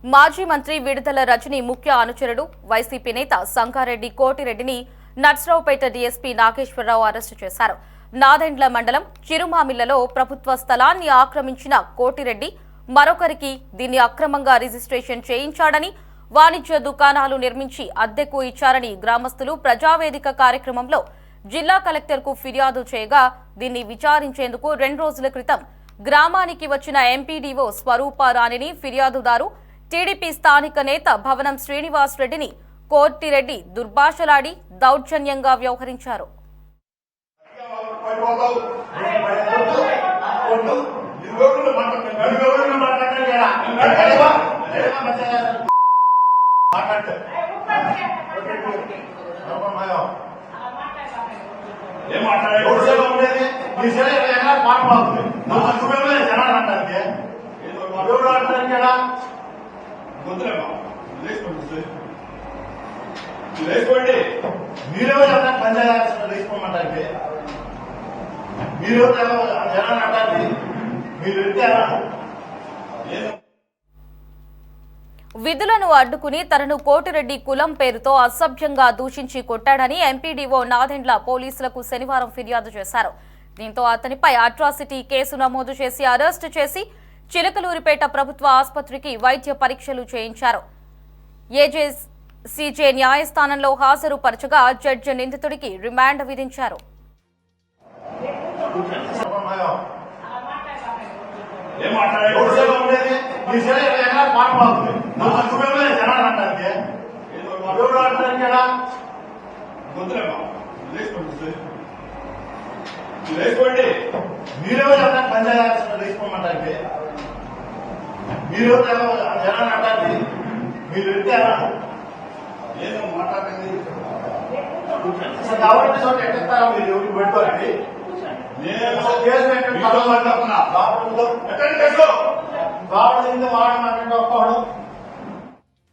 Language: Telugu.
మాజీ మంత్రి విడుదల రజని ముఖ్య అనుచరుడు వైసీపీ నేత సంగారెడ్డి కోటిరెడ్డిని నర్సరావుపేట డీఎస్పీ నాగేశ్వరరావు అరెస్టు చేశారు. నాదెండ్ల మండలం చిరుమామిళ్లలో ప్రభుత్వ స్థలాన్ని ఆక్రమించిన కోటిరెడ్డి మరొకరికి దీన్ని అక్రమంగా రిజిస్ట్రేషన్ చేయించాడని, వాణిజ్య దుకాణాలు నిర్మించి అద్దెకు ఇచ్చారని గ్రామస్తులు ప్రజావేదిక కార్యక్రమంలో జిల్లా కలెక్టర్కు ఫిర్యాదు చేయగా దీన్ని విచారించేందుకు 2 రోజుల క్రితం గ్రామానికి వచ్చిన ఎంపీడీఓ స్వరూపారాణిని ఫిర్యాదుదారు టీడీపీ స్థానిక నేత భవనం శ్రీనివాస్ రెడ్డిని కోటిరెడ్డి దుర్భాషలాడి దౌర్జన్యంగా వ్యవహరించారు. లేకపోండి మీరే పంచాయతీ లేచిపోమంటారు. మీరు జనాన్ని అంటారు మీరు విధులను అడ్డుకుని తనను కోటిరెడ్డి కులం పేరుతో అసభ్యంగా దూషించి కొట్టాడని ఎంపీడీఓ నాదెండ్ల పోలీసులకు శనివారం ఫిర్యాదు చేశారు. దీంతో అతనిపై అట్రాసిటీ కేసు నమోదు చేసి అరెస్టు చేసి చిలకలూరిపేట ప్రభుత్వ ఆసుపత్రికి వైద్య పరీక్షలు చేయించారు. ఏజేసీజే న్యాయస్థానంలో హాజరుపరచగా జడ్జి నిందితుడికి రిమాండ్ విధించారు. లేకపోండి మీరే పంచాయతీ లేచిపోమంటారు. మీరు జనాన్ని అంటారు మీరు ఏదో మాట్లాడండి. కాబట్టి చోట ఎట్టిస్తారా మీరు ఎవరికి పెట్టుకోరండి. నేను కేసు పెట్టండి. వాడు మాట్లాడి ఒక్కడు